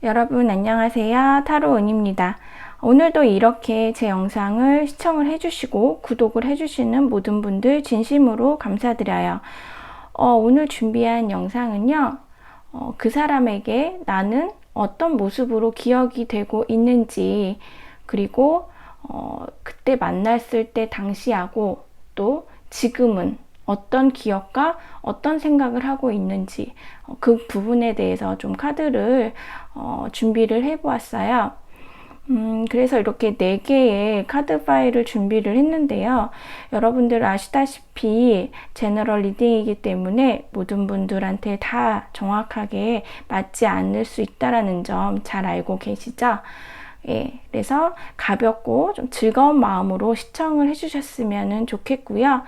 여러분 안녕하세요. 타로은입니다. 오늘도 이렇게 제 영상을 시청을 해주시고 구독을 해주시는 모든 분들 진심으로 감사드려요. 오늘 준비한 영상은요. 그 사람에게 나는 어떤 모습으로 기억이 되고 있는지, 그리고 그때 만났을 때 당시하고 또 지금은 어떤 기억과 어떤 생각을 하고 있는지 그 부분에 대해서 좀 카드를 준비를 해 보았어요. 그래서 이렇게 4개의 카드 파일을 준비를 했는데요. 여러분들 아시다시피 제너럴 리딩이기 때문에 모든 분들한테 다 정확하게 맞지 않을 수 있다는 점 잘 알고 계시죠? 예, 그래서 가볍고 좀 즐거운 마음으로 시청을 해주셨으면 좋겠고요.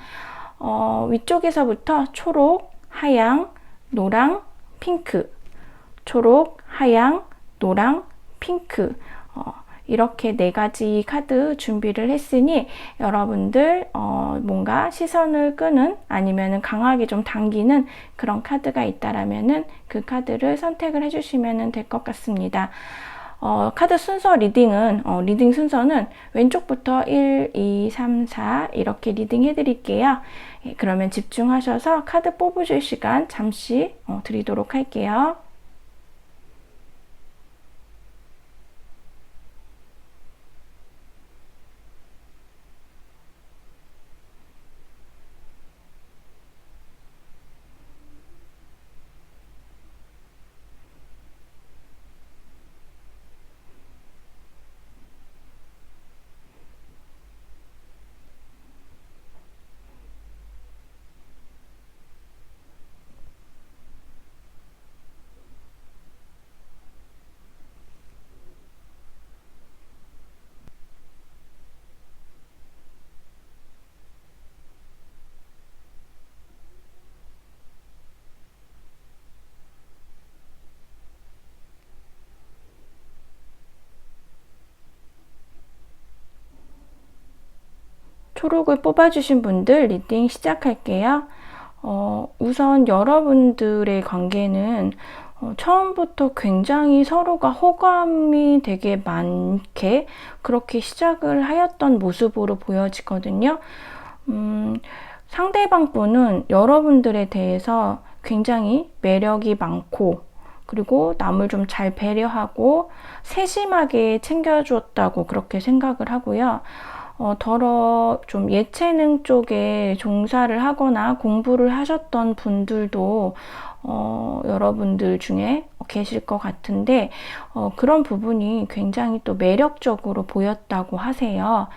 위쪽에서부터 초록, 하양, 노랑, 핑크, 초록, 하양, 노랑, 핑크, 이렇게 4가지 카드 준비를 했으니 여러분들 뭔가 시선을 끄는 아니면 강하게 좀 당기는 그런 카드가 있다라면은 그 카드를 선택을 해주시면 될 것 같습니다. 카드 순서 리딩은 리딩 순서는 왼쪽부터 1, 2, 3, 4 이렇게 리딩 해드릴게요. 예, 그러면 집중하셔서 카드 뽑으실 시간 잠시 드리도록 할게요. 초록을 뽑아주신 분들 리딩 시작할게요. 우선 여러분들의 관계는 처음부터 굉장히 서로가 호감이 되게 많게 그렇게 시작을 하였던 모습으로 보여지거든요. 상대방 분은 여러분들에 대해서 굉장히 매력이 많고, 그리고 남을 좀 잘 배려하고 세심하게 챙겨주었다고 그렇게 생각을 하고요. 더러 좀 예체능 쪽에 종사를 하거나 공부를 하셨던 분들도 여러분들 중에 계실 것 같은데 그런 부분이 굉장히 또 매력적으로 보였다고 하세요.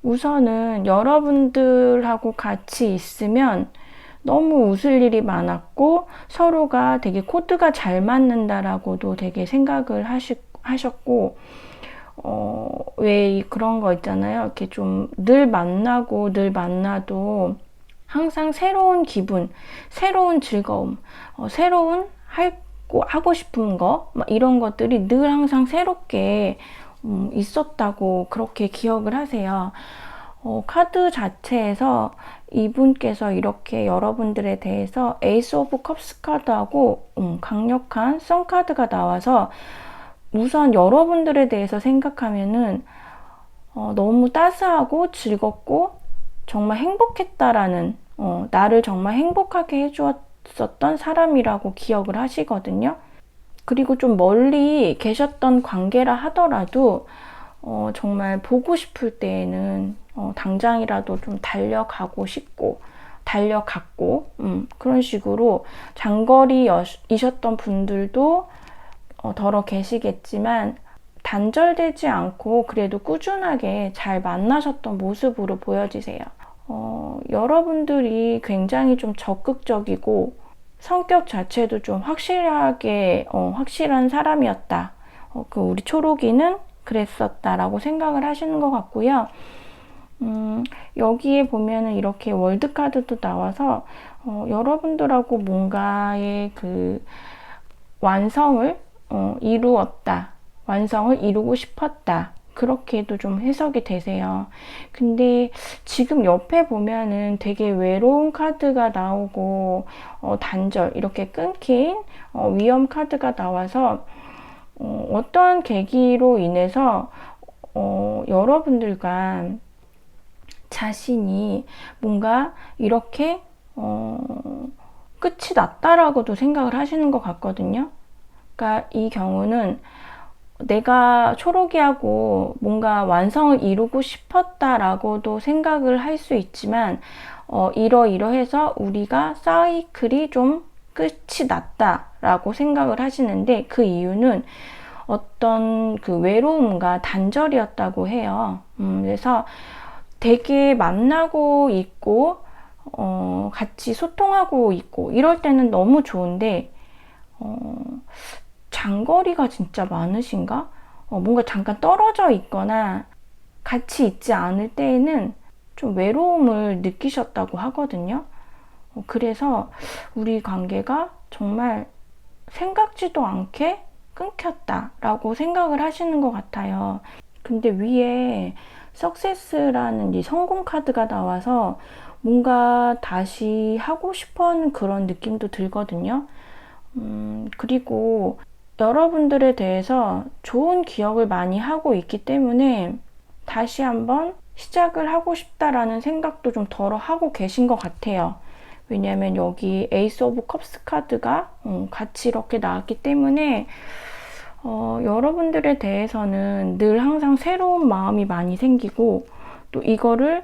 우선은 여러분들하고 같이 있으면 너무 웃을 일이 많았고 서로가 되게 코드가 잘 맞는다라고도 되게 생각을 하셨고 왜 그런 거 있잖아요. 이렇게 좀 늘 만나도 항상 새로운 기분, 새로운 즐거움, 새로운 하고 싶은 거, 이런 것들이 늘 항상 새롭게 있었다고 그렇게 기억을 하세요. 카드 자체에서 이분께서 이렇게 여러분들에 대해서 에이스 오브 컵스 카드하고 강력한 선 카드가 나와서 우선 여러분들에 대해서 생각하면은 너무 따스하고 즐겁고 정말 행복했다라는 나를 정말 행복하게 해주었었던 사람이라고 기억을 하시거든요. 그리고 좀 멀리 계셨던 관계라 하더라도 정말 보고 싶을 때에는 당장이라도 좀 달려갔고 그런 식으로 장거리이셨던 분들도 더러 계시겠지만 단절되지 않고 그래도 꾸준하게 잘 만나셨던 모습으로 보여지세요. 여러분들이 굉장히 좀 적극적이고 성격 자체도 좀 확실한 사람이었다. 우리 초록이는 그랬었다라고 생각을 하시는 것 같고요. 여기에 보면은 이렇게 월드카드도 나와서 여러분들하고 뭔가의 그 완성을 이루었다. 완성을 이루고 싶었다. 그렇게도 좀 해석이 되세요. 근데 지금 옆에 보면은 되게 외로운 카드가 나오고 단절 이렇게 끊긴 위험 카드가 나와서 어떤 계기로 인해서 여러분들과 자신이 뭔가 이렇게 끝이 났다라고도 생각을 하시는 것 같거든요. 그러니까 이 경우는 내가 초록이하고 뭔가 완성을 이루고 싶었다라고도 생각을 할 수 있지만 이러이러해서 우리가 사이클이 좀 끝이 났다라고 생각을 하시는데, 그 이유는 어떤 그 외로움과 단절이었다고 해요. 그래서 되게 만나고 있고 같이 소통하고 있고 이럴 때는 너무 좋은데 장거리가 진짜 많으신가? 뭔가 잠깐 떨어져 있거나 같이 있지 않을 때에는 좀 외로움을 느끼셨다고 하거든요. 그래서 우리 관계가 정말 생각지도 않게 끊겼다라고 생각을 하시는 것 같아요. 근데 위에 석세스라는 이 성공 카드가 나와서 뭔가 다시 하고 싶어 하는 그런 느낌도 들거든요. 그리고 여러분들에 대해서 좋은 기억을 많이 하고 있기 때문에 다시 한번 시작을 하고 싶다라는 생각도 좀 덜어 하고 계신 것 같아요. 왜냐하면 여기 에이스 오브 컵스 카드가 같이 이렇게 나왔기 때문에 여러분들에 대해서는 늘 항상 새로운 마음이 많이 생기고, 또 이거를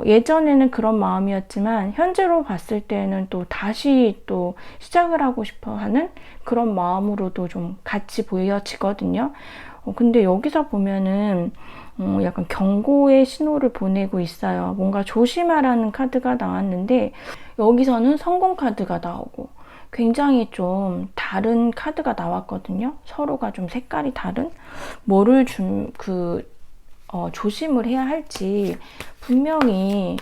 예전에는 그런 마음이었지만 현재로 봤을 때는 또 다시 또 시작을 하고 싶어 하는 그런 마음으로도 좀 같이 보여지거든요. 근데 여기서 보면은 약간 경고의 신호를 보내고 있어요. 뭔가 조심하라는 카드가 나왔는데 여기서는 성공 카드가 나오고 굉장히 좀 다른 카드가 나왔거든요. 서로가 좀 색깔이 다른, 뭐를 조심을 해야 할지 분명히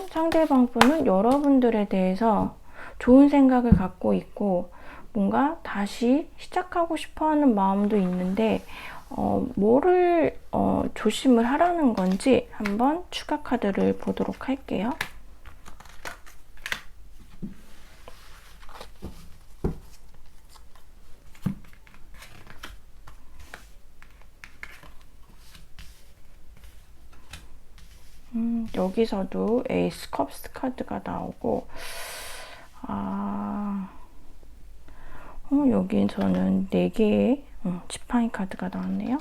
상대방 분은 여러분들에 대해서 좋은 생각을 갖고 있고 뭔가 다시 시작하고 싶어 하는 마음도 있는데 뭐를 조심을 하라는 건지 한번 추가 카드를 보도록 할게요. 여기서도 에이스 컵스 카드가 나오고, 여기서는 4개의 지팡이 카드가 나왔네요.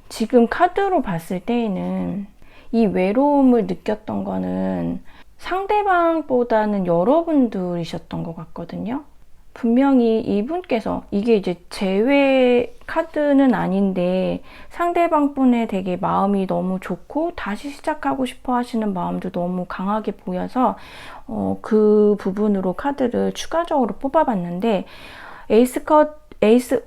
지금 카드로 봤을 때에는 이 외로움을 느꼈던 거는 상대방보다는 여러분들이셨던 것 같거든요. 분명히 이분께서, 이게 이제 제외 카드는 아닌데 상대방 분의 되게 마음이 너무 좋고 다시 시작하고 싶어 하시는 마음도 너무 강하게 보여서 그 부분으로 카드를 추가적으로 뽑아봤는데, 에이스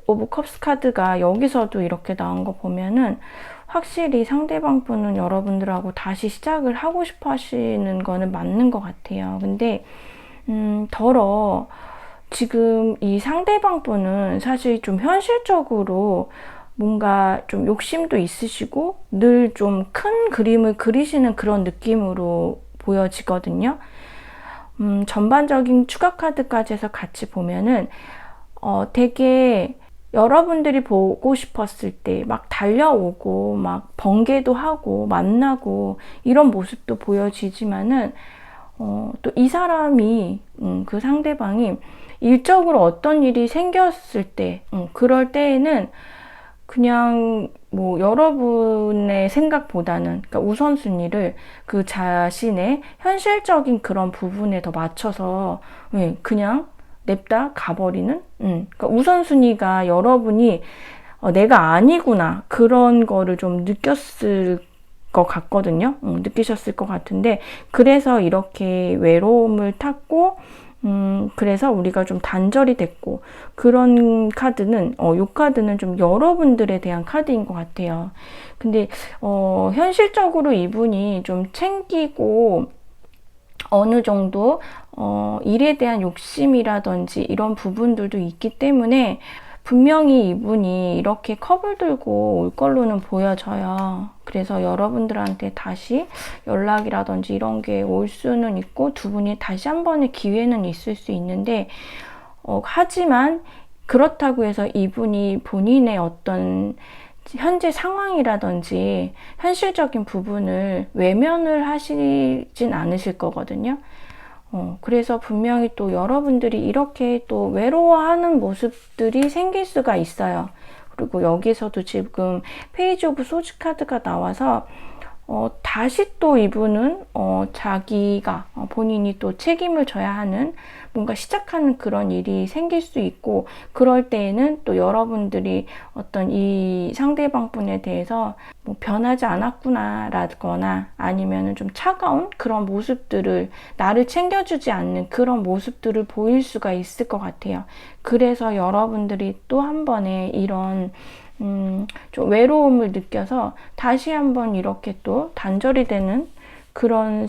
오브 컵스 카드가 여기서도 이렇게 나온 거 보면은 확실히 상대방 분은 여러분들하고 다시 시작을 하고 싶어 하시는 거는 맞는 것 같아요. 근데 지금 이 상대방 분은 사실 좀 현실적으로 뭔가 좀 욕심도 있으시고 늘 좀 큰 그림을 그리시는 그런 느낌으로 보여지거든요. 전반적인 추가 카드까지 해서 같이 보면은 되게 여러분들이 보고 싶었을 때 막 달려오고 막 번개도 하고 만나고 이런 모습도 보여지지만은 또 이 사람이 그 상대방이 일적으로 어떤 일이 생겼을 때 그럴 때에는 그냥 뭐 여러분의 생각보다는, 그러니까 우선순위를 그 자신의 현실적인 그런 부분에 더 맞춰서 그냥 냅다 가버리는, 그러니까 우선순위가 여러분이 내가 아니구나 그런 거를 좀 느꼈을 것 같거든요. 느끼셨을 것 같은데, 그래서 이렇게 외로움을 탔고 그래서 우리가 좀 단절이 됐고, 그런 카드는 요 카드는 좀 여러분들에 대한 카드인 것 같아요. 근데 현실적으로 이분이 좀 챙기고 어느 정도 일에 대한 욕심이라든지 이런 부분들도 있기 때문에 분명히 이분이 이렇게 컵을 들고 올 걸로는 보여져요. 그래서 여러분들한테 다시 연락이라든지 이런 게 올 수는 있고 두 분이 다시 한 번의 기회는 있을 수 있는데 하지만 그렇다고 해서 이분이 본인의 어떤 현재 상황이라든지 현실적인 부분을 외면을 하시진 않으실 거거든요. 그래서 분명히 또 여러분들이 이렇게 또 외로워하는 모습들이 생길 수가 있어요. 그리고 여기서도 지금 페이지 오브 소즈 카드가 나와서 다시 또 이분은 자기가 본인이 또 책임을 져야 하는 뭔가 시작하는 그런 일이 생길 수 있고, 그럴 때에는 또 여러분들이 어떤 이 상대방 분에 대해서 뭐 변하지 않았구나 라거나 아니면은 좀 차가운 그런 모습들을, 나를 챙겨주지 않는 그런 모습들을 보일 수가 있을 것 같아요. 그래서 여러분들이 또 한 번에 이런 좀 외로움을 느껴서 다시 한번 이렇게 또 단절이 되는 그런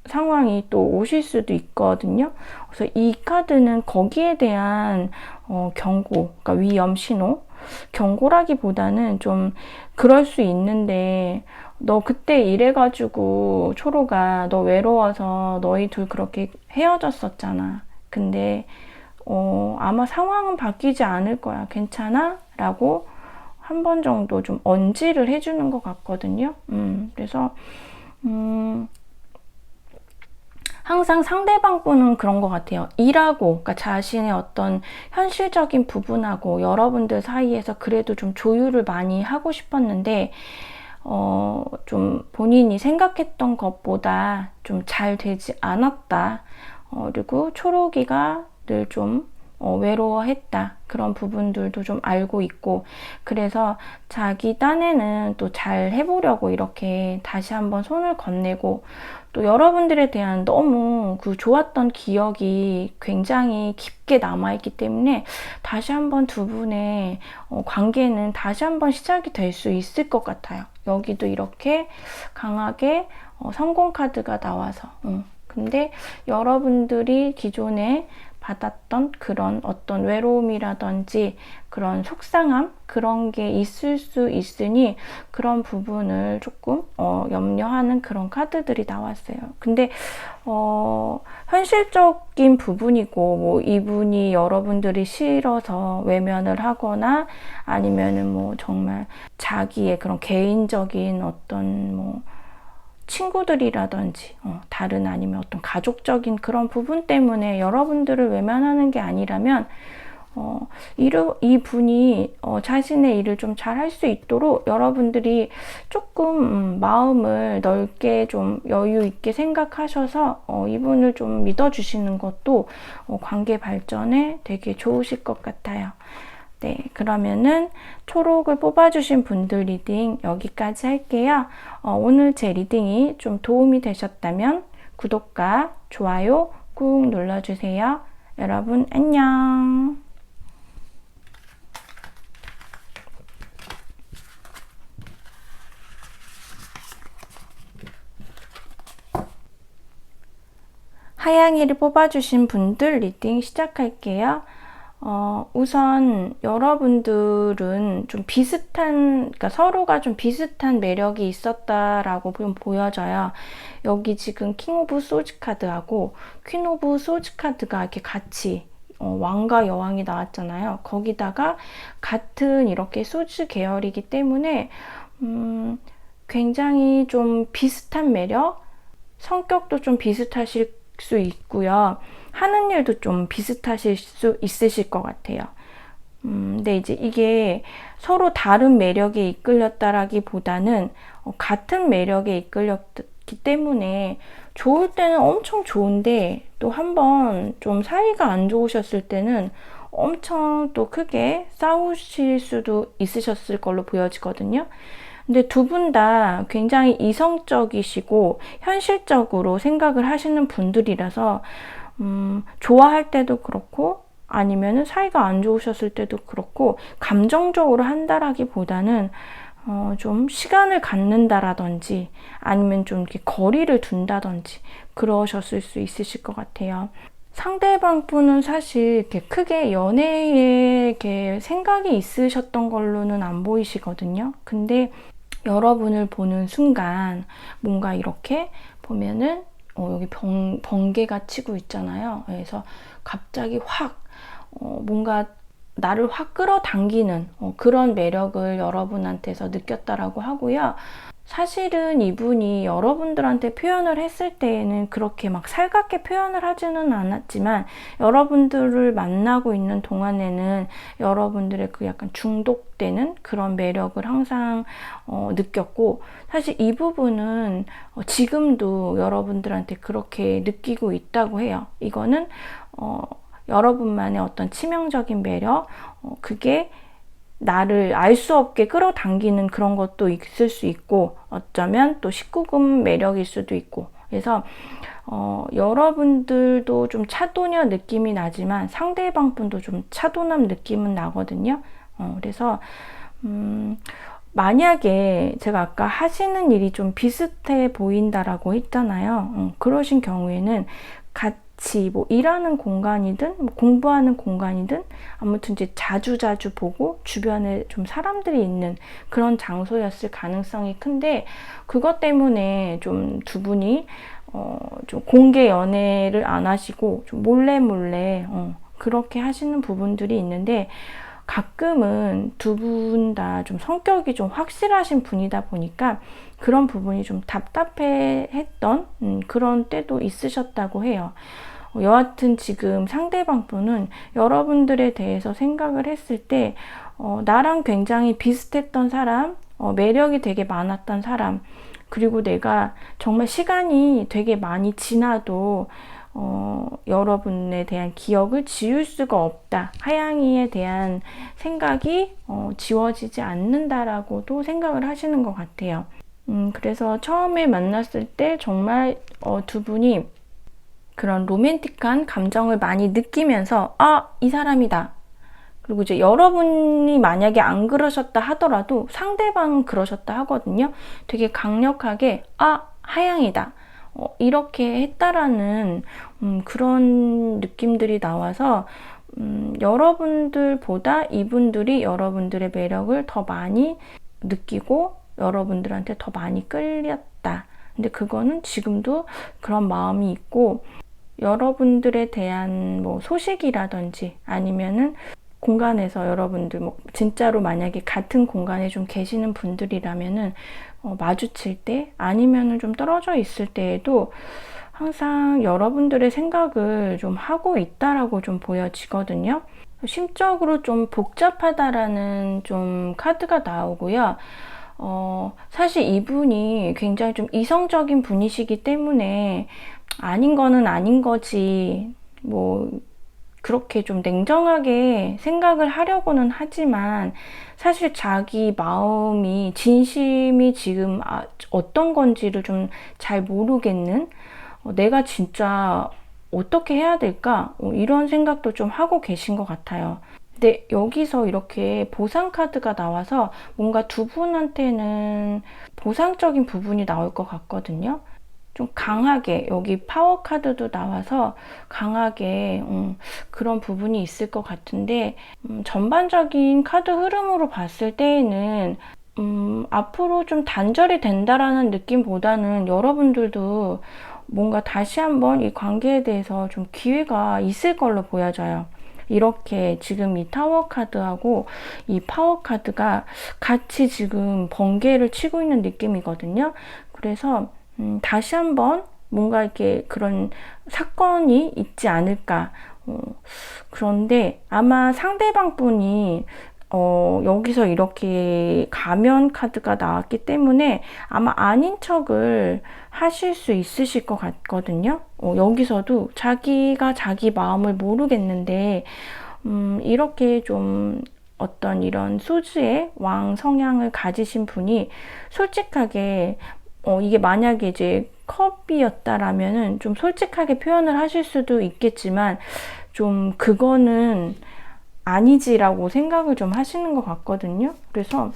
상황이 또 오실 수도 있거든요. 그래서 이 카드는 거기에 대한 경고, 그러니까 위험 신호, 경고라기보다는 좀 그럴 수 있는데, 너 그때 이래가지고 초로가 너 외로워서 너희 둘 그렇게 헤어졌었잖아. 근데 아마 상황은 바뀌지 않을 거야. 괜찮아? 라고 한 번 정도 좀 언지를 해주는 것 같거든요. 그래서 항상 상대방 분은 그런 것 같아요. 일하고, 그러니까 자신의 어떤 현실적인 부분하고 여러분들 사이에서 그래도 좀 조율을 많이 하고 싶었는데, 좀 본인이 생각했던 것보다 좀 잘 되지 않았다. 그리고 초록이가 늘 좀 외로워했다. 그런 부분들도 좀 알고 있고, 그래서 자기 딴에는 또 잘 해보려고 이렇게 다시 한번 손을 건네고, 또 여러분들에 대한 너무 그 좋았던 기억이 굉장히 깊게 남아있기 때문에 다시 한번 두 분의 관계는 다시 한번 시작이 될 수 있을 것 같아요. 여기도 이렇게 강하게 성공 카드가 나와서 근데 여러분들이 기존에 받았던 그런 어떤 외로움이라든지 그런 속상함, 그런 게 있을 수 있으니 그런 부분을 조금 염려하는 그런 카드들이 나왔어요. 근데 현실적인 부분이고, 뭐 이분이 여러분들이 싫어서 외면을 하거나 아니면은 뭐 정말 자기의 그런 개인적인 어떤 뭐 친구들이라든지 다른 아니면 어떤 가족적인 그런 부분 때문에 여러분들을 외면하는 게 아니라면 이 분이 자신의 일을 좀 잘 할 수 있도록 여러분들이 조금 마음을 넓게 좀 여유 있게 생각하셔서 이분을 좀 믿어주시는 것도 관계 발전에 되게 좋으실 것 같아요. 네, 그러면은 초록을 뽑아주신 분들 리딩 여기까지 할게요. 오늘 제 리딩이 좀 도움이 되셨다면 구독과 좋아요 꾹 눌러주세요. 여러분 안녕. 하양이를 뽑아주신 분들 리딩 시작할게요. 우선 여러분들은 좀 비슷한, 그러니까 서로가 좀 비슷한 매력이 있었다라고 좀 보여져요. 여기 지금 킹 오브 소즈 카드하고 퀸 오브 소즈 카드가 이렇게 같이 왕과 여왕이 나왔잖아요. 거기다가 같은 이렇게 소즈 계열이기 때문에 굉장히 좀 비슷한 매력, 성격도 좀 비슷하실 수 있고요. 하는 일도 좀 비슷하실 수 있으실 것 같아요. 근데 이제 이게 서로 다른 매력에 이끌렸다라기보다는 같은 매력에 이끌렸기 때문에 좋을 때는 엄청 좋은데 또 한번 좀 사이가 안 좋으셨을 때는 엄청 또 크게 싸우실 수도 있으셨을 걸로 보여지거든요. 근데 두 분 다 굉장히 이성적이시고 현실적으로 생각을 하시는 분들이라서 좋아할 때도 그렇고 아니면은 사이가 안 좋으셨을 때도 그렇고 감정적으로 한다라기보다는 좀 시간을 갖는다라든지 아니면 좀 이렇게 거리를 둔다든지 그러셨을 수 있으실 것 같아요. 상대방 분은 사실 이렇게 크게 연애에 이렇게 생각이 있으셨던 걸로는 안 보이시거든요. 근데 여러분을 보는 순간 뭔가 이렇게 보면은 여기 번개가 치고 있잖아요. 그래서 갑자기 확 뭔가 나를 확 끌어당기는 그런 매력을 여러분한테서 느꼈다라고 하고요. 사실은 이분이 여러분들한테 표현을 했을 때에는 그렇게 막 살갑게 표현을 하지는 않았지만 여러분들을 만나고 있는 동안에는 여러분들의 그 약간 중독되는 그런 매력을 항상 느꼈고, 사실 이 부분은 지금도 여러분들한테 그렇게 느끼고 있다고 해요. 이거는 여러분만의 어떤 치명적인 매력, 그게 나를 알 수 없게 끌어당기는 그런 것도 있을 수 있고, 어쩌면 또 19금 매력일 수도 있고, 그래서 여러분들도 좀 차도녀 느낌이 나지만 상대방 분도 좀 차도남 느낌은 나거든요. 그래서 만약에 제가 아까 하시는 일이 좀 비슷해 보인다라고 했잖아요. 그러신 경우에는 같이 뭐 일하는 공간이든 뭐 공부하는 공간이든 아무튼 이제 자주자주 보고 주변에 좀 사람들이 있는 그런 장소였을 가능성이 큰데, 그것 때문에 좀 두 분이 좀 공개 연애를 안 하시고 좀 몰래 그렇게 하시는 부분들이 있는데, 가끔은 두 분 다 좀 성격이 좀 확실하신 분이다 보니까 그런 부분이 좀 답답해 했던 그런 때도 있으셨다고 해요. 여하튼 지금 상대방 분은 여러분들에 대해서 생각을 했을 때 나랑 굉장히 비슷했던 사람, 매력이 되게 많았던 사람, 그리고 내가 정말 시간이 되게 많이 지나도 여러분에 대한 기억을 지울 수가 없다. 하양이에 대한 생각이 지워지지 않는다라고도 생각을 하시는 것 같아요. 그래서 처음에 만났을 때 정말 두 분이 그런 로맨틱한 감정을 많이 느끼면서 이 사람이다. 그리고 이제 여러분이 만약에 안 그러셨다 하더라도 상대방은 그러셨다 하거든요. 되게 강력하게 하양이다. 이렇게 했다라는 그런 느낌들이 나와서 여러분들보다 이분들이 여러분들의 매력을 더 많이 느끼고 여러분들한테 더 많이 끌렸다. 근데 그거는 지금도 그런 마음이 있고, 여러분들에 대한 뭐 소식이라든지 아니면은 공간에서 여러분들 뭐 진짜로 만약에 같은 공간에 좀 계시는 분들이라면은 마주칠 때 아니면은 좀 떨어져 있을 때에도 항상 여러분들의 생각을 좀 하고 있다라고 좀 보여지거든요. 심적으로 좀 복잡하다라는 좀 카드가 나오고요. 사실 이분이 굉장히 좀 이성적인 분이시기 때문에 아닌 거는 아닌 거지, 뭐, 그렇게 좀 냉정하게 생각을 하려고는 하지만 사실 자기 마음이, 진심이 지금 어떤 건지를 좀 잘 모르겠는, 내가 진짜 어떻게 해야 될까? 이런 생각도 좀 하고 계신 것 같아요. 근데 여기서 이렇게 보상 카드가 나와서 뭔가 두 분한테는 보상적인 부분이 나올 것 같거든요. 좀 강하게, 여기 파워 카드도 나와서 강하게 그런 부분이 있을 것 같은데, 전반적인 카드 흐름으로 봤을 때에는 앞으로 좀 단절이 된다라는 느낌보다는 여러분들도 뭔가 다시 한번 이 관계에 대해서 좀 기회가 있을 걸로 보여져요. 이렇게 지금 이 타워 카드하고 이 파워 카드가 같이 지금 번개를 치고 있는 느낌이거든요. 그래서 다시 한번 뭔가 이렇게 그런 사건이 있지 않을까. 그런데 아마 상대방 분이 여기서 이렇게 가면 카드가 나왔기 때문에 아마 아닌 척을 하실 수 있으실 것 같거든요. 여기서도 자기가 자기 마음을 모르겠는데 이렇게 좀 어떤 이런 소주의 왕 성향을 가지신 분이 솔직하게 이게 만약에 이제 컵이었다라면은 좀 솔직하게 표현을 하실 수도 있겠지만 좀 그거는 아니지라고 생각을 좀 하시는 것 같거든요. 그래서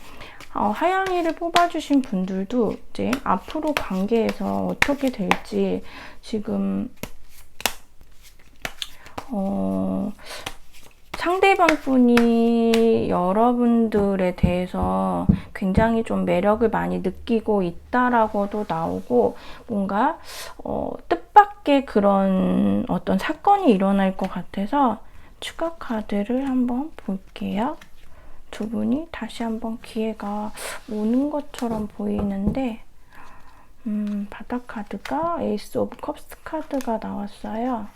하양이를 뽑아주신 분들도 이제 앞으로 관계에서 어떻게 될지 지금 상대방 분이 여러분들에 대해서 굉장히 좀 매력을 많이 느끼고 있다라고도 나오고, 뭔가 뜻밖의 그런 어떤 사건이 일어날 것 같아서 추가 카드를 한번 볼게요. 두 분이 다시 한번 기회가 오는 것처럼 보이는데, 바닥 카드가 에이스 오브 컵스 카드가 나왔어요.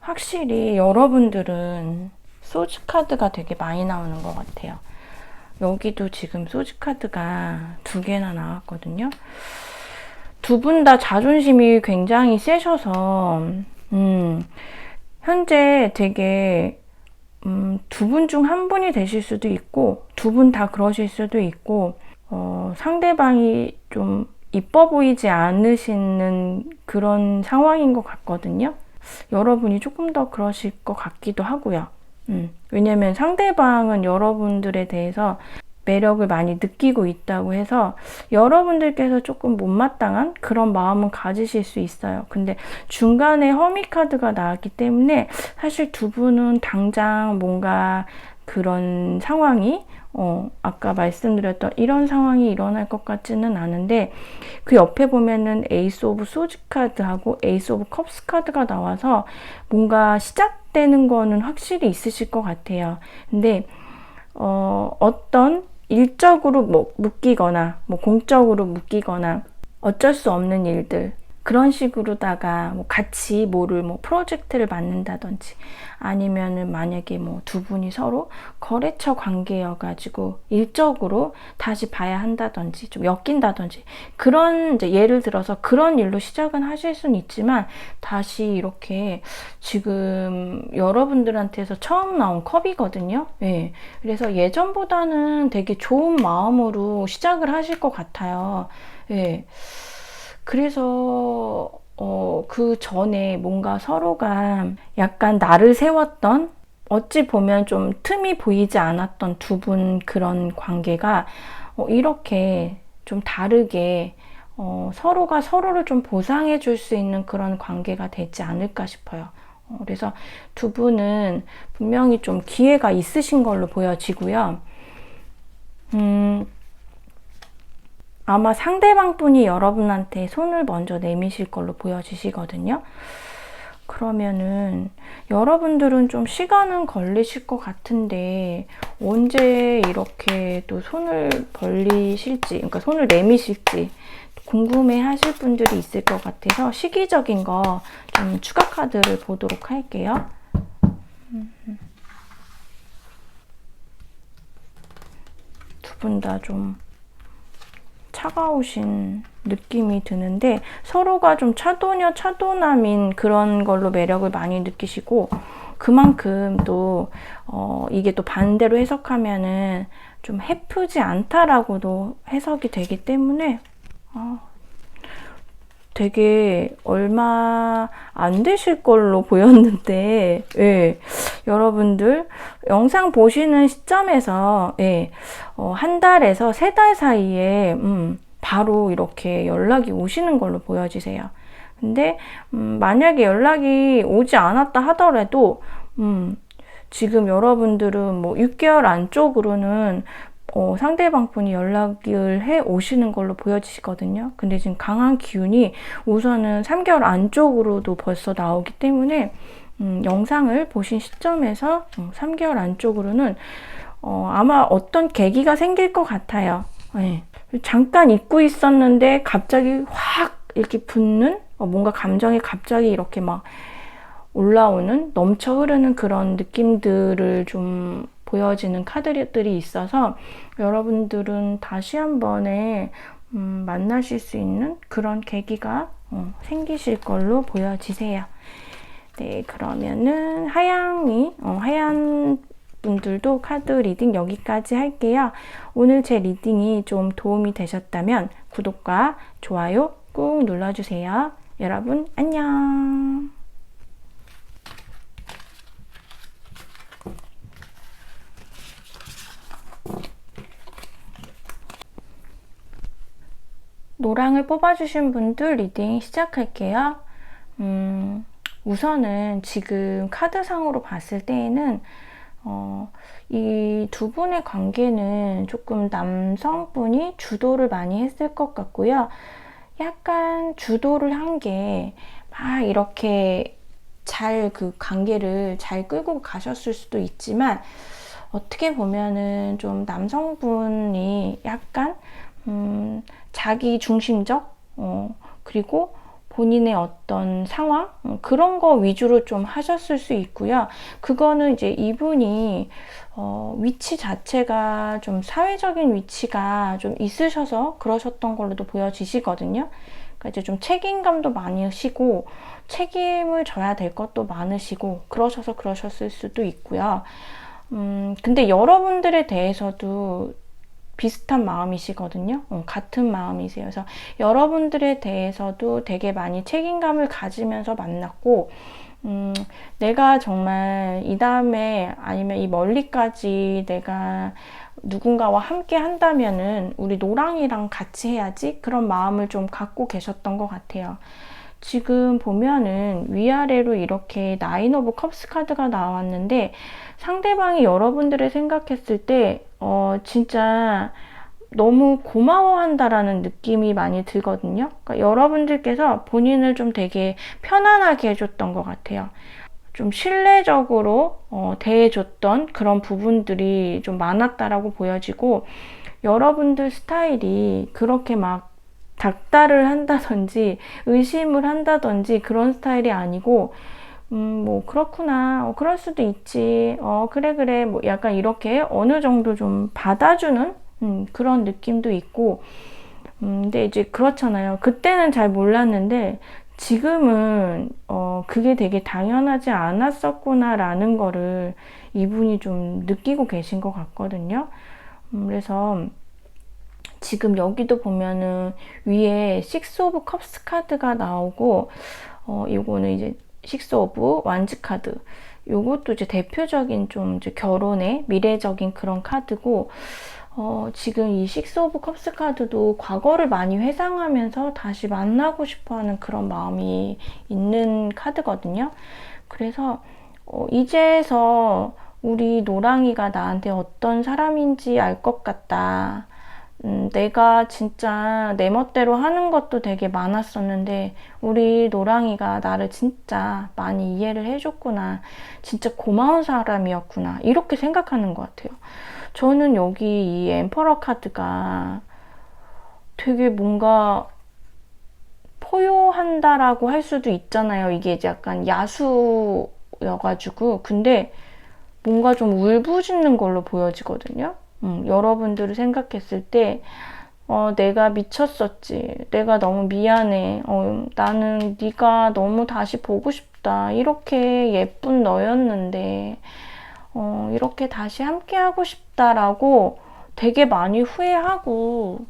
확실히 여러분들은 소주 카드가 되게 많이 나오는 것 같아요. 여기도 지금 소주 카드가 2개나 나왔거든요. 두 분 다 자존심이 굉장히 세셔서 현재 되게 두 분 중 한 분이 되실 수도 있고, 두 분 다 그러실 수도 있고, 상대방이 좀 이뻐 보이지 않으시는 그런 상황인 것 같거든요. 여러분이 조금 더 그러실 것 같기도 하고요. 왜냐면 상대방은 여러분들에 대해서 매력을 많이 느끼고 있다고 해서 여러분들께서 조금 못마땅한 그런 마음은 가지실 수 있어요. 근데 중간에 허미 카드가 나왔기 때문에 사실 두 분은 당장 뭔가 그런 상황이 아까 말씀드렸던 이런 상황이 일어날 것 같지는 않은데, 그 옆에 보면은 에이스 오브 소주 카드하고 에이스 오브 컵스 카드가 나와서 뭔가 시작되는 거는 확실히 있으실 것 같아요. 근데 어떤 일적으로 묶이거나 공적으로 묶이거나 어쩔 수 없는 일들, 그런 식으로다가 같이 뭐를 프로젝트를 맡는다든지, 아니면은 만약에 두 분이 서로 거래처 관계여가지고 일적으로 다시 봐야 한다든지 좀 엮인다든지, 그런 이제 예를 들어서 그런 일로 시작은 하실 수는 있지만, 다시 이렇게 지금 여러분들한테서 처음 나온 컵이거든요. 예. 그래서 예전보다는 되게 좋은 마음으로 시작을 하실 것 같아요. 예. 그래서 그 전에 뭔가 서로가 약간 나를 세웠던, 어찌 보면 좀 틈이 보이지 않았던 두 분 그런 관계가 이렇게 좀 다르게 서로가 서로를 좀 보상해 줄 수 있는 그런 관계가 되지 않을까 싶어요. 그래서 두 분은 분명히 좀 기회가 있으신 걸로 보여지고요. 아마 상대방 분이 여러분한테 손을 먼저 내미실 걸로 보여지시거든요. 그러면은 여러분들은 좀 시간은 걸리실 것 같은데, 언제 이렇게 또 손을 벌리실지, 그러니까 손을 내미실지 궁금해 하실 분들이 있을 것 같아서 시기적인 거 좀 추가 카드를 보도록 할게요. 두 분 다 좀 차가우신 느낌이 드는데, 서로가 좀 차도녀 차도남인 그런 걸로 매력을 많이 느끼시고, 그만큼 또 이게 또 반대로 해석하면은 좀 해프지 않다라고도 해석이 되기 때문에 되게 얼마 안 되실 걸로 보였는데, 예, 여러분들 영상 보시는 시점에서 한 달에서 3달 사이에 바로 이렇게 연락이 오시는 걸로 보여지세요. 근데 만약에 연락이 오지 않았다 하더라도 지금 여러분들은 6개월 안쪽으로는 상대방 분이 연락을 해 오시는 걸로 보여지시거든요. 근데 지금 강한 기운이 우선은 3개월 안쪽으로도 벌써 나오기 때문에 영상을 보신 시점에서 3개월 안쪽으로는 아마 어떤 계기가 생길 것 같아요. 네. 잠깐 잊고 있었는데 갑자기 확 이렇게 붙는, 뭔가 감정이 갑자기 이렇게 막 올라오는, 넘쳐 흐르는 그런 느낌들을 좀 보여지는 카드들이 있어서 여러분들은 다시 한 번에 만나실 수 있는 그런 계기가 생기실 걸로 보여지세요. 네, 그러면은 하얀 분들도 카드 리딩 여기까지 할게요. 오늘 제 리딩이 좀 도움이 되셨다면 구독과 좋아요 꾹 눌러주세요. 여러분 안녕. 노랑을 뽑아주신 분들 리딩 시작할게요. 우선은 지금 카드상으로 봤을 때에는 이 두 분의 관계는 조금 남성분이 주도를 많이 했을 것 같고요. 약간 주도를 한 게 막 이렇게 잘 그 관계를 잘 끌고 가셨을 수도 있지만, 어떻게 보면은 좀 남성분이 약간 자기 중심적, 그리고 본인의 어떤 상황, 그런 거 위주로 좀 하셨을 수 있고요. 그거는 이제 이분이 위치 자체가 좀 사회적인 위치가 좀 있으셔서 그러셨던 걸로도 보여지시거든요. 그러니까 이제 좀 책임감도 많으시고 책임을 져야 될 것도 많으시고 그러셔서 그러셨을 수도 있고요. 근데 여러분들에 대해서도 비슷한 마음이시거든요. 같은 마음이세요. 그래서 여러분들에 대해서도 되게 많이 책임감을 가지면서 만났고, 내가 정말 이 다음에 아니면 이 멀리까지 내가 누군가와 함께 한다면은 우리 노랑이랑 같이 해야지, 그런 마음을 좀 갖고 계셨던 것 같아요. 지금 보면은 위아래로 이렇게 나인 오브 컵스 카드가 나왔는데, 상대방이 여러분들을 생각했을 때 진짜 너무 고마워한다라는 느낌이 많이 들거든요. 그러니까 여러분들께서 본인을 좀 되게 편안하게 해줬던 것 같아요. 좀 신뢰적으로 대해줬던 그런 부분들이 좀 많았다라고 보여지고, 여러분들 스타일이 그렇게 막 닥달을 한다든지 의심을 한다든지 그런 스타일이 아니고, 뭐 그렇구나, 그럴 수도 있지, 그래 뭐 약간 이렇게 어느 정도 좀 받아주는 그런 느낌도 있고. 근데 이제 그렇잖아요. 그때는 잘 몰랐는데 지금은 그게 되게 당연하지 않았었구나라는 거를 이분이 좀 느끼고 계신 것 같거든요. 그래서 지금 여기도 보면은 위에 식스 오브 컵스 카드가 나오고, 이거는 이제 식스 오브 완즈 카드. 요것도 이제 대표적인 좀 이제 결혼의 미래적인 그런 카드고, 지금 이 식스 오브 컵스 카드도 과거를 많이 회상하면서 다시 만나고 싶어 하는 그런 마음이 있는 카드거든요. 그래서 이제서 우리 노랑이가 나한테 어떤 사람인지 알 것 같다. 내가 진짜 내 멋대로 하는 것도 되게 많았었는데 우리 노랑이가 나를 진짜 많이 이해를 해줬구나. 진짜 고마운 사람이었구나. 이렇게 생각하는 것 같아요. 저는 여기 이 엠퍼러 카드가 되게 뭔가 포효한다라고 할 수도 있잖아요. 이게 이제 약간 야수여가지고. 근데 뭔가 좀 울부짖는 걸로 보여지거든요. 여러분들을 생각했을 때 내가 미쳤었지. 내가 너무 미안해. 나는 네가 너무 다시 보고 싶다. 이렇게 예쁜 너였는데 이렇게 다시 함께 하고 싶다라고 되게 많이 후회하고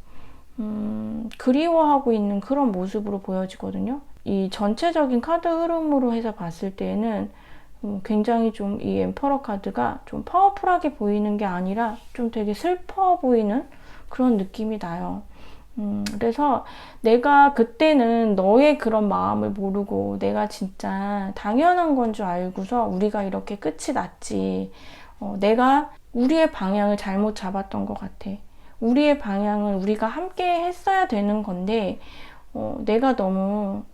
그리워하고 있는 그런 모습으로 보여지거든요. 이 전체적인 카드 흐름으로 해서 봤을 때는 굉장히 좀 이 엠퍼러 카드가 좀 파워풀하게 보이는 게 아니라 좀 되게 슬퍼 보이는 그런 느낌이 나요. 그래서 내가 그때는 너의 그런 마음을 모르고 내가 진짜 당연한 건 줄 알고서 우리가 이렇게 끝이 났지. 내가 우리의 방향을 잘못 잡았던 것 같아. 우리의 방향은 우리가 함께 했어야 되는 건데 내가 너무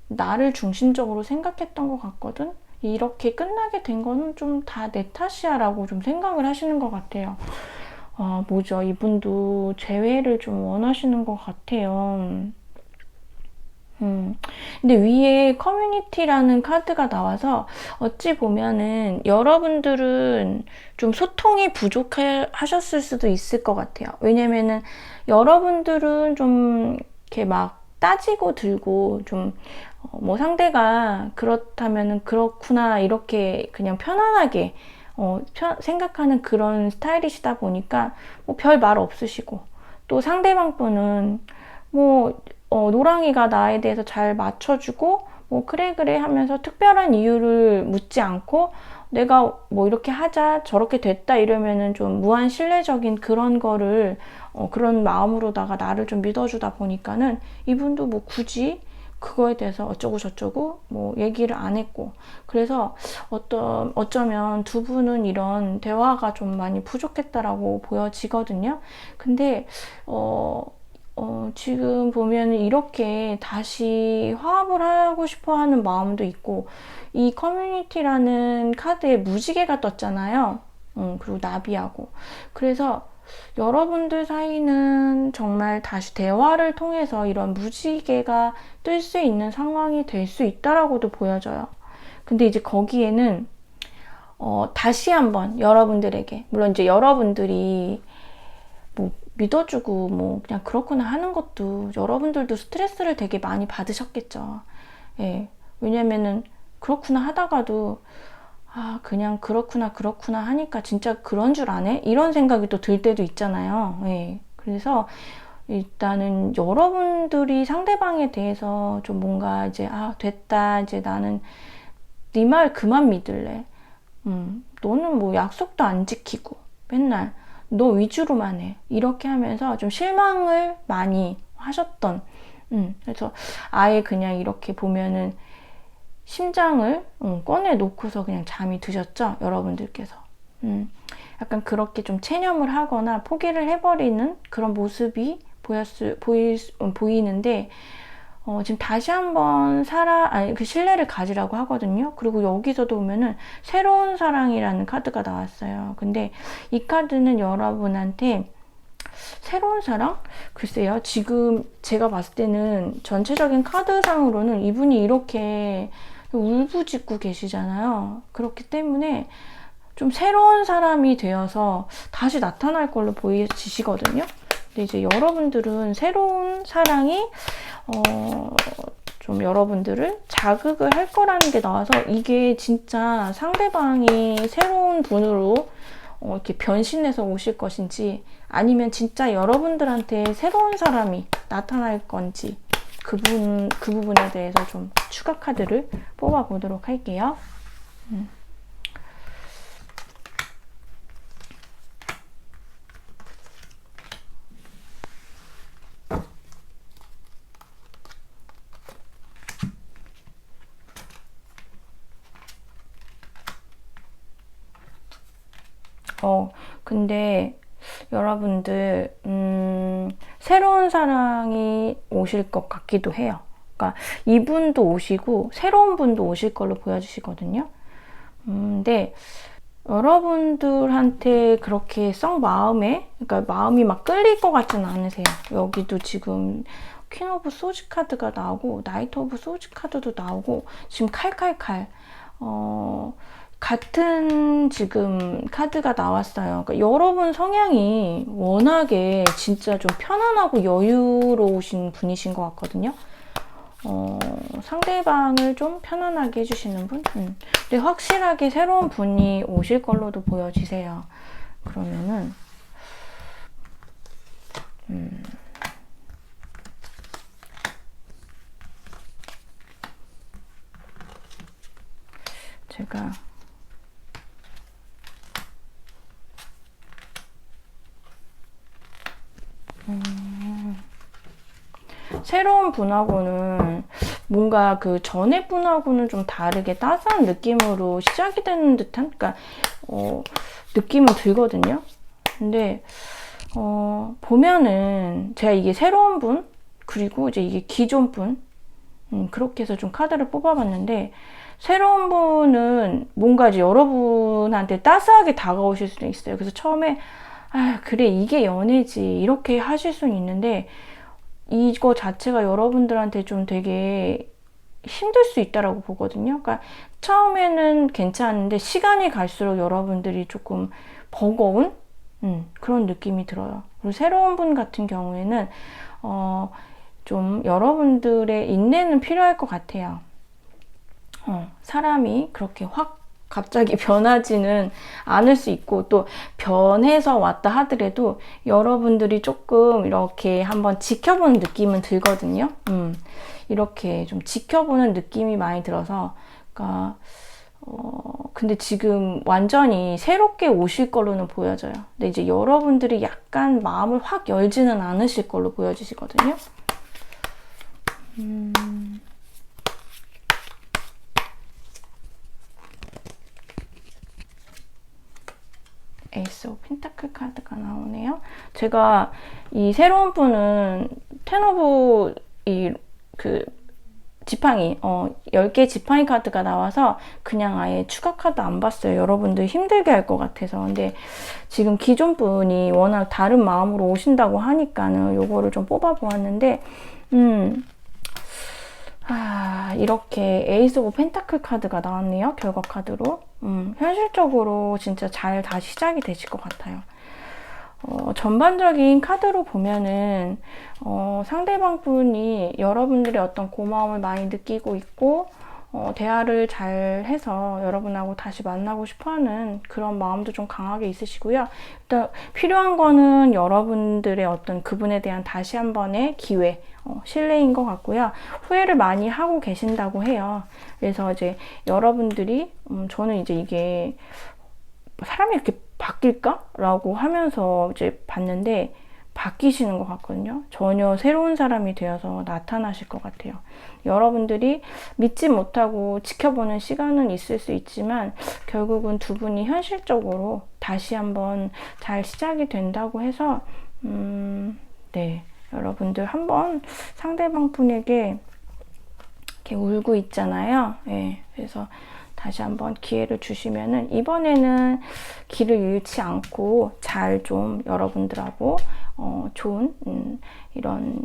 나를 중심적으로 생각했던 것 같거든. 이렇게 끝나게 된 거는 좀 다 내 탓이야 라고 좀 생각을 하시는 것 같아요. 뭐죠? 이분도 재회를 좀 원하시는 것 같아요. 근데 위에 커뮤니티라는 카드가 나와서 어찌 보면은 여러분들은 좀 소통이 부족하셨을 수도 있을 것 같아요. 왜냐면은 여러분들은 좀 이렇게 막 따지고 들고 좀 뭐 상대가 그렇다면은 그렇구나 이렇게 그냥 편안하게 생각하는 그런 스타일이시다 보니까 뭐 별 말 없으시고, 또 상대방 분은 뭐 노랑이가 나에 대해서 잘 맞춰주고 뭐 그래 하면서 특별한 이유를 묻지 않고 내가 뭐 이렇게 하자 저렇게 됐다 이러면은 좀 무한 신뢰적인 그런 거를 그런 마음으로다가 나를 좀 믿어주다 보니까는 이분도 뭐 굳이 그거에 대해서 어쩌고 저쩌고 뭐 얘기를 안 했고, 그래서 어쩌면 두 분은 이런 대화가 좀 많이 부족했다라고 보여지거든요. 근데 지금 보면 이렇게 다시 화합을 하고 싶어 하는 마음도 있고, 이 커뮤니티라는 카드에 무지개가 떴잖아요. 그리고 나비하고. 그래서 여러분들 사이는 정말 다시 대화를 통해서 이런 무지개가 뜰 수 있는 상황이 될 수 있다라고도 보여져요. 근데 이제 거기에는 다시 한번 여러분들에게, 물론 이제 여러분들이 뭐 믿어주고 뭐 그냥 그렇구나 하는 것도 여러분들도 스트레스를 되게 많이 받으셨겠죠. 예. 왜냐면은 그렇구나 하다가도 그냥 그렇구나 하니까 진짜 그런 줄 아네? 이런 생각이 또 들 때도 있잖아요. 예. 그래서 일단은 여러분들이 상대방에 대해서 좀 뭔가 이제 됐다, 이제 나는 네 말 그만 믿을래. 너는 뭐 약속도 안 지키고 맨날 너 위주로만 해. 이렇게 하면서 좀 실망을 많이 하셨던, 그래서 아예 그냥 이렇게 보면은 심장을 꺼내 놓고서 그냥 잠이 드셨죠, 여러분들께서. 약간 그렇게 좀 체념을 하거나 포기를 해버리는 그런 모습이 보이는데, 지금 다시 한번 그 신뢰를 가지라고 하거든요. 그리고 여기서도 보면은 새로운 사랑이라는 카드가 나왔어요. 근데 이 카드는 여러분한테 새로운 사랑? 글쎄요. 지금 제가 봤을 때는 전체적인 카드상으로는 이분이 이렇게 울부짖고 계시잖아요. 그렇기 때문에 좀 새로운 사람이 되어서 다시 나타날 걸로 보이시거든요. 근데 이제 여러분들은 새로운 사랑이 좀 여러분들을 자극을 할 거라는 게 나와서, 이게 진짜 상대방이 새로운 분으로 이렇게 변신해서 오실 것인지, 아니면 진짜 여러분들한테 새로운 사람이 나타날 건지, 그 부분에 대해서 좀 추가 카드를 뽑아 보도록 할게요. 근데 여러분들 새로운 사랑이 오실 것 같기도 해요. 그러니까 이분도 오시고 새로운 분도 오실 걸로 보여주시거든요. 근데 여러분들한테 그렇게 그러니까 마음이 막 끌릴 것 같지는 않으세요. 여기도 지금 퀸 오브 소지 카드가 나오고 나이트 오브 소지 카드도 나오고 지금 칼칼칼 같은 지금 카드가 나왔어요. 그러니까 여러분 성향이 워낙에 진짜 좀 편안하고 여유로우신 분이신 것 같거든요. 상대방을 좀 편안하게 해주시는 분? 근데 확실하게 새로운 분이 오실 걸로도 보여지세요. 그러면은 제가 새로운 분하고는 뭔가 그 전에 분하고는 좀 다르게 따스한 느낌으로 시작이 되는 듯한, 그러니까 느낌은 들거든요. 근데 보면은 제가 이게 새로운 분, 그리고 이제 이게 기존 분, 그렇게 해서 좀 카드를 뽑아봤는데, 새로운 분은 뭔가 이제 여러분한테 따스하게 다가오실 수도 있어요. 그래서 처음에 그래 이게 연애지 이렇게 하실 수는 있는데, 이거 자체가 여러분들한테 좀 되게 힘들 수 있다라고 보거든요. 그러니까 처음에는 괜찮은데 시간이 갈수록 여러분들이 조금 버거운 그런 느낌이 들어요. 그리고 새로운 분 같은 경우에는 좀 여러분들의 인내는 필요할 것 같아요. 사람이 그렇게 확 갑자기 변하지는 않을 수 있고, 또 변해서 왔다 하더라도 여러분들이 조금 이렇게 한번 지켜보는 느낌은 들거든요. 이렇게 좀 지켜보는 느낌이 많이 들어서, 그러니까 근데 지금 완전히 새롭게 오실 걸로는 보여져요. 근데 이제 여러분들이 약간 마음을 확 열지는 않으실 걸로 보여지시거든요. 에이스 오브 펜타클 카드가 나오네요. 제가 이 새로운 분은 텐 오브 지팡이 10개 지팡이 카드가 나와서 그냥 아예 추가 카드 안 봤어요. 여러분들 힘들게 할 것 같아서. 근데 지금 기존 분이 워낙 다른 마음으로 오신다고 하니까는 요거를 좀 뽑아 보았는데 이렇게 에이스 오브 펜타클 카드가 나왔네요. 결과 카드로. 현실적으로 진짜 잘 다시 시작이 되실 것 같아요. 전반적인 카드로 보면은 상대방 분이 여러분들의 어떤 고마움을 많이 느끼고 있고 대화를 잘 해서 여러분하고 다시 만나고 싶어하는 그런 마음도 좀 강하게 있으시고요. 일단 필요한 거는 여러분들의 어떤 그분에 대한 다시 한 번의 기회, 신뢰인 것 같고요. 후회를 많이 하고 계신다고 해요. 그래서 이제 여러분들이 저는 이제 이게 사람이 이렇게 바뀔까? 라고 하면서 이제 봤는데 바뀌시는 것 같거든요. 전혀 새로운 사람이 되어서 나타나실 것 같아요. 여러분들이 믿지 못하고 지켜보는 시간은 있을 수 있지만 결국은 두 분이 현실적으로 다시 한번 잘 시작이 된다고 해서 네, 여러분들 한번 상대방 분에게 이렇게 울고 있잖아요. 네, 그래서 다시 한번 기회를 주시면은 이번에는 길을 잃지 않고 잘 좀 여러분들하고 좋은 이런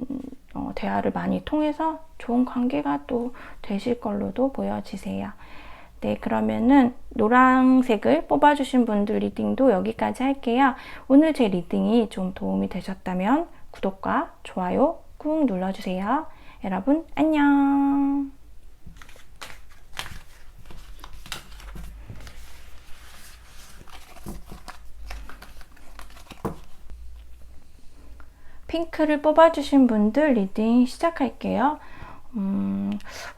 대화를 많이 통해서 좋은 관계가 또 되실 걸로도 보여지세요. 네, 그러면은 노란색을 뽑아주신 분들 리딩도 여기까지 할게요. 오늘 제 리딩이 좀 도움이 되셨다면 구독과 좋아요 꾹 눌러주세요. 여러분 안녕. 핑크를 뽑아주신 분들 리딩 시작할게요.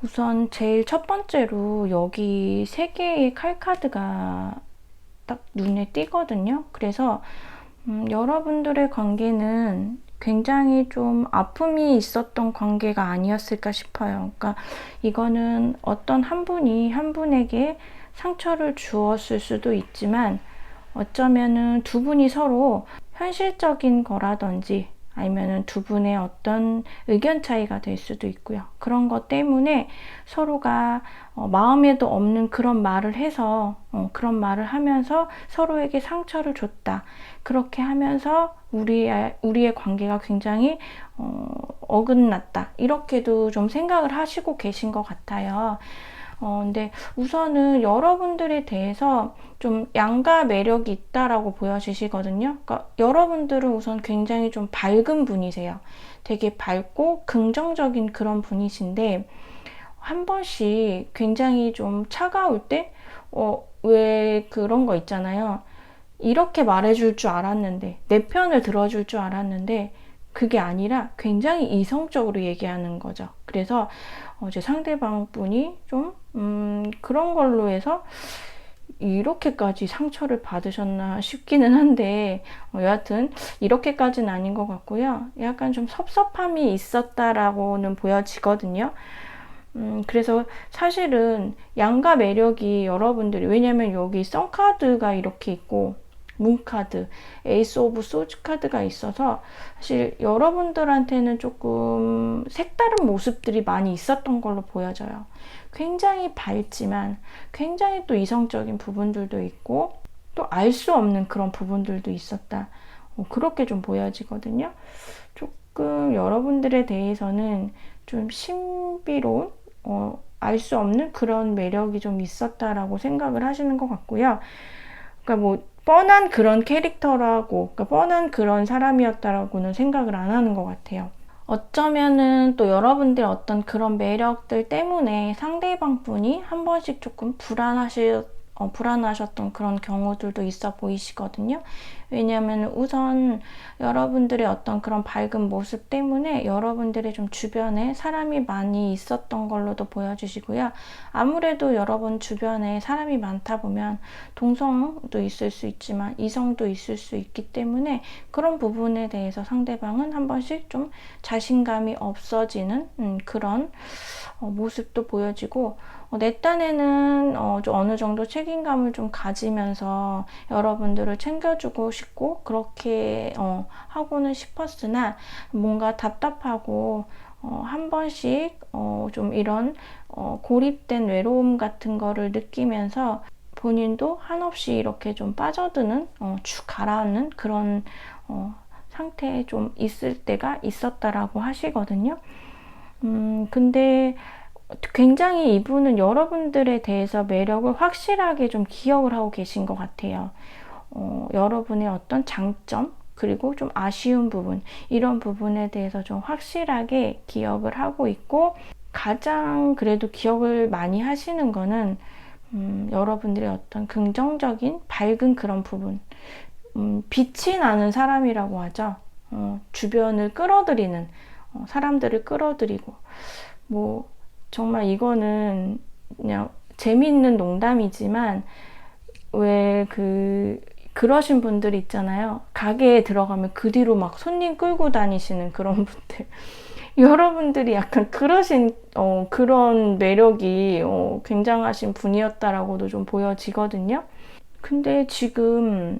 우선 제일 첫 번째로 여기 3개의 칼카드가 딱 눈에 띄거든요. 그래서 여러분들의 관계는 굉장히 좀 아픔이 있었던 관계가 아니었을까 싶어요. 그러니까 이거는 어떤 한 분이 한 분에게 상처를 주었을 수도 있지만 어쩌면은 두 분이 서로 현실적인 거라든지 아니면은 두 분의 어떤 의견 차이가 될 수도 있고요. 그런 것 때문에 서로가 마음에도 없는 그런 말을 해서 그런 말을 하면서 서로에게 상처를 줬다. 그렇게 하면서 우리의 관계가 굉장히 어긋났다. 이렇게도 좀 생각을 하시고 계신 것 같아요. 근데 우선은 여러분들에 대해서 좀 양가 매력이 있다라고 보여지시거든요. 그러니까 여러분들은 우선 굉장히 좀 밝은 분이세요. 되게 밝고 긍정적인 그런 분이신데 한 번씩 굉장히 좀 차가울 때 왜 그런 거 있잖아요. 이렇게 말해줄 줄 알았는데 내 편을 들어줄 줄 알았는데 그게 아니라 굉장히 이성적으로 얘기하는 거죠. 그래서 이제 상대방 분이 좀 그런 걸로 해서 이렇게까지 상처를 받으셨나 싶기는 한데 여하튼 이렇게까지는 아닌 것 같고요. 약간 좀 섭섭함이 있었다라고는 보여지거든요. 그래서 사실은 양가 매력이 여러분들이 왜냐면 여기 썬카드가 이렇게 있고 문카드, 에이스 오브 소즈 카드가 있어서 사실 여러분들한테는 조금 색다른 모습들이 많이 있었던 걸로 보여져요. 굉장히 밝지만 굉장히 또 이성적인 부분들도 있고 또 알 수 없는 그런 부분들도 있었다. 그렇게 좀 보여지거든요. 조금 여러분들에 대해서는 좀 신비로운 알 수 없는 그런 매력이 좀 있었다라고 생각을 하시는 것 같고요. 그러니까 뭐 뻔한 그런 캐릭터라고, 그러니까 뻔한 그런 사람이었다라고는 생각을 안 하는 것 같아요. 어쩌면은 또 여러분들의 어떤 그런 매력들 때문에 상대방 분이 한 번씩 조금 불안하실 불안하셨던 그런 경우들도 있어 보이시거든요. 왜냐하면 우선 여러분들의 어떤 그런 밝은 모습 때문에 여러분들의 좀 주변에 사람이 많이 있었던 걸로도 보여주시고요. 아무래도 여러분 주변에 사람이 많다 보면 동성도 있을 수 있지만 이성도 있을 수 있기 때문에 그런 부분에 대해서 상대방은 한 번씩 좀 자신감이 없어지는 그런 모습도 보여지고, 내 딴에는 좀 어느 정도 책임감을 좀 가지면서 여러분들을 챙겨주고 싶고 그렇게 하고는 싶었으나 뭔가 답답하고 한 번씩 좀 이런 고립된 외로움 같은 거를 느끼면서 본인도 한없이 이렇게 좀 빠져드는 축 가라앉는 그런 상태에 좀 있을 때가 있었다라고 하시거든요. 근데 굉장히 이분은 여러분들에 대해서 매력을 확실하게 좀 기억을 하고 계신 것 같아요. 여러분의 어떤 장점, 그리고 좀 아쉬운 부분, 이런 부분에 대해서 좀 확실하게 기억을 하고 있고, 가장 그래도 기억을 많이 하시는 거는 여러분들의 어떤 긍정적인 밝은 그런 부분, 빛이 나는 사람이라고 하죠. 주변을 끌어들이는, 사람들을 끌어들이고, 뭐 정말 이거는 그냥 재미있는 농담이지만 왜 그러신 분들 있잖아요. 가게에 들어가면 그 뒤로 막 손님 끌고 다니시는 그런 분들. 여러분들이 약간 그러신 그런 매력이 굉장하신 분이었다라고도 좀 보여지거든요. 근데 지금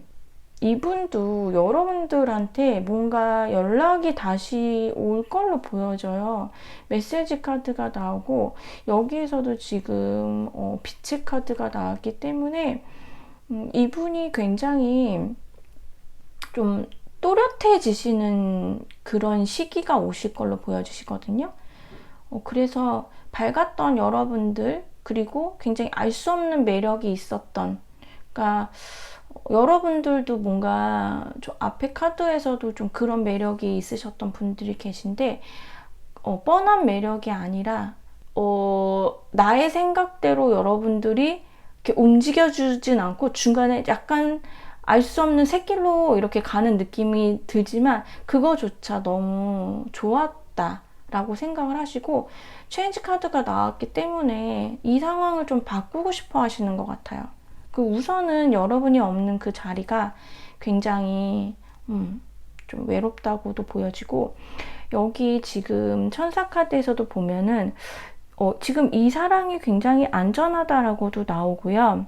이분도 여러분들한테 뭔가 연락이 다시 올 걸로 보여져요. 메시지 카드가 나오고 여기에서도 지금 빛의 카드가 나왔기 때문에 이분이 굉장히 좀 또렷해지시는 그런 시기가 오실 걸로 보여지시거든요. 그래서 밝았던 여러분들, 그리고 굉장히 알 수 없는 매력이 있었던, 그러니까 여러분들도 뭔가 좀 앞에 카드에서도 좀 그런 매력이 있으셨던 분들이 계신데, 뻔한 매력이 아니라 나의 생각대로 여러분들이 이렇게 움직여주진 않고 중간에 약간 알 수 없는 샛길로 이렇게 가는 느낌이 들지만 그거조차 너무 좋았다라고 생각을 하시고, 체인지 카드가 나왔기 때문에 이 상황을 좀 바꾸고 싶어 하시는 것 같아요. 그 우선은 여러분이 없는 그 자리가 굉장히 좀 외롭다고도 보여지고, 여기 지금 천사 카드에서도 보면은 지금 이 사랑이 굉장히 안전하다라고도 나오고요.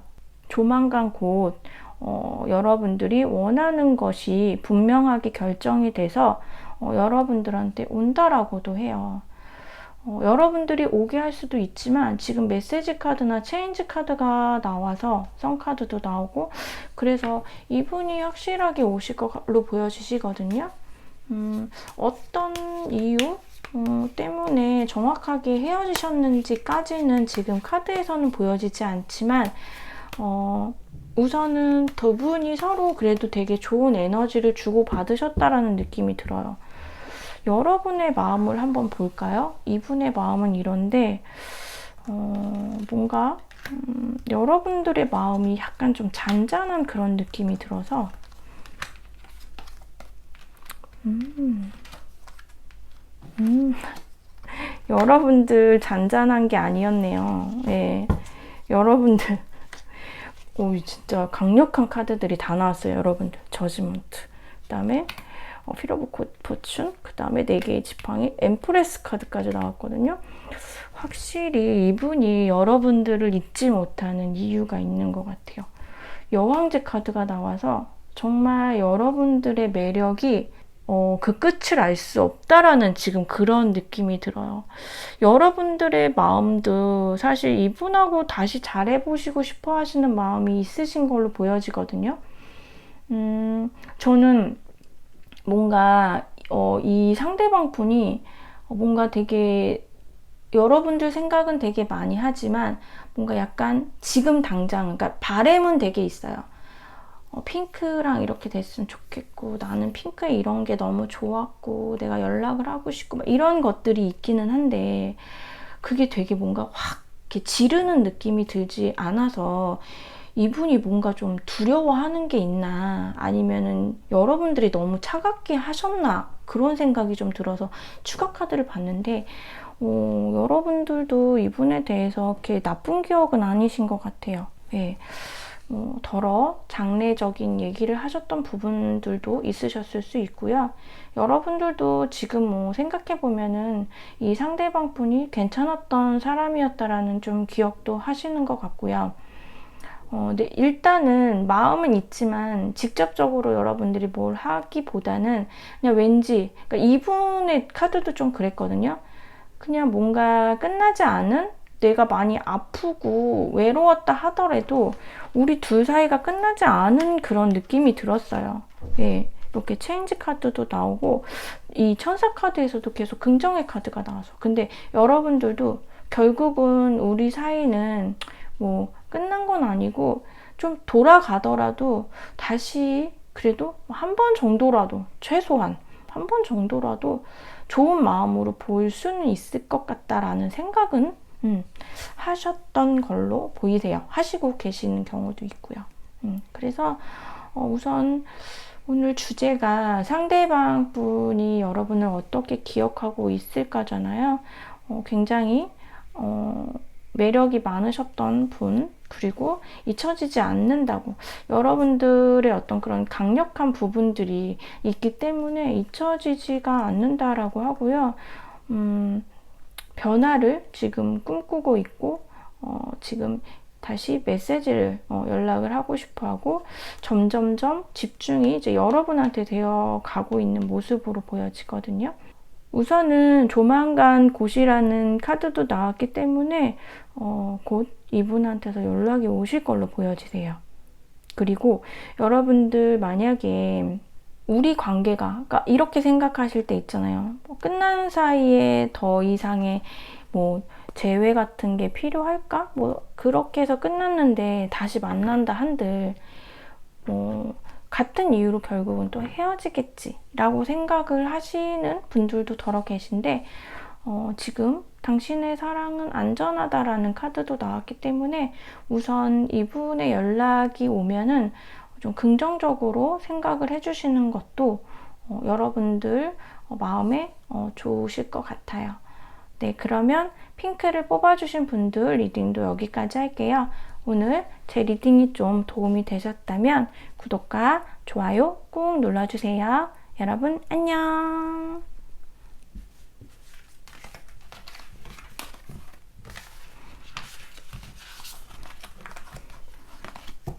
조만간 곧 여러분들이 원하는 것이 분명하게 결정이 돼서 여러분들한테 온다라고도 해요. 여러분들이 오게 할 수도 있지만 지금 메시지 카드나 체인지 카드가 나와서 선 카드도 나오고, 그래서 이분이 확실하게 오실 걸로 보여지시거든요. 어떤 이유 때문에 정확하게 헤어지셨는지까지는 지금 카드에서는 보여지지 않지만 우선은 두 분이 서로 그래도 되게 좋은 에너지를 주고 받으셨다라는 느낌이 들어요. 여러분의 마음을 한번 볼까요? 이분의 마음은 이런데 뭔가 여러분들의 마음이 약간 좀 잔잔한 그런 느낌이 들어서 여러분들 잔잔한 게 아니었네요. 네. 여러분들 진짜 강력한 카드들이 다 나왔어요. 여러분들 저지먼트, 그 다음에 휠 오브 포춘, 그 다음에 4개의 지팡이, 엠프레스 카드까지 나왔거든요. 확실히 이분이 여러분들을 잊지 못하는 이유가 있는 것 같아요. 여왕제 카드가 나와서 정말 여러분들의 매력이 그 끝을 알 수 없다라는 지금 그런 느낌이 들어요. 여러분들의 마음도 사실 이분하고 다시 잘해보시고 싶어 하시는 마음이 있으신 걸로 보여지거든요. 저는 뭔가 이 상대방 분이 뭔가 되게 여러분들 생각은 되게 많이 하지만 뭔가 약간 지금 당장, 그러니까 바램은 되게 있어요. 핑크랑 이렇게 됐으면 좋겠고, 나는 핑크에 이런 게 너무 좋았고, 내가 연락을 하고 싶고, 막 이런 것들이 있기는 한데, 그게 되게 뭔가 확 이렇게 지르는 느낌이 들지 않아서, 이분이 뭔가 좀 두려워하는 게 있나, 아니면은 여러분들이 너무 차갑게 하셨나, 그런 생각이 좀 들어서 추가 카드를 봤는데, 여러분들도 이분에 대해서 이렇게 나쁜 기억은 아니신 것 같아요. 예. 더러 장래적인 얘기를 하셨던 부분들도 있으셨을 수 있고요. 여러분들도 지금 생각해보면은 이 상대방 분이 괜찮았던 사람이었다라는 좀 기억도 하시는 것 같고요. 네, 일단은 마음은 있지만 직접적으로 여러분들이 뭘 하기보다는 그냥 왠지, 그러니까 이분의 카드도 좀 그랬거든요. 그냥 뭔가 끝나지 않은, 내가 많이 아프고 외로웠다 하더라도 우리 둘 사이가 끝나지 않은 그런 느낌이 들었어요. 예, 이렇게 체인지 카드도 나오고 이 천사 카드에서도 계속 긍정의 카드가 나와서, 근데 여러분들도 결국은 우리 사이는 뭐 끝난 건 아니고 좀 돌아가더라도 다시 그래도 한 번 정도라도, 최소한 한 번 정도라도 좋은 마음으로 볼 수는 있을 것 같다라는 생각은 하셨던 걸로 보이세요. 하시고 계시는 경우도 있고요. 그래서 우선 오늘 주제가 상대방 분이 여러분을 어떻게 기억하고 있을까잖아요. 굉장히 매력이 많으셨던 분, 그리고 잊혀지지 않는다고, 여러분들의 어떤 그런 강력한 부분들이 있기 때문에 잊혀지지가 않는다라고 하고요. 변화를 지금 꿈꾸고 있고, 지금 다시 메시지를 연락을 하고 싶어 하고, 점점점 집중이 이제 여러분한테 되어 가고 있는 모습으로 보여지거든요. 우선은 조만간 곧이라는 카드도 나왔기 때문에 곧 이분한테서 연락이 오실 걸로 보여지세요. 그리고 여러분들 만약에 우리 관계가, 그러니까 이렇게 생각하실 때 있잖아요. 끝난 사이에 더 이상의 재회 같은 게 필요할까? 그렇게 해서 끝났는데 다시 만난다 한들 같은 이유로 결국은 또 헤어지겠지 라고 생각을 하시는 분들도 더러 계신데, 지금 당신의 사랑은 안전하다라는 카드도 나왔기 때문에 우선 이분의 연락이 오면은 좀 긍정적으로 생각을 해주시는 것도 여러분들 마음에 좋으실 것 같아요. 네, 그러면 핑크를 뽑아주신 분들 리딩도 여기까지 할게요. 오늘 제 리딩이 좀 도움이 되셨다면 구독과 좋아요 꾹 눌러주세요. 여러분 안녕.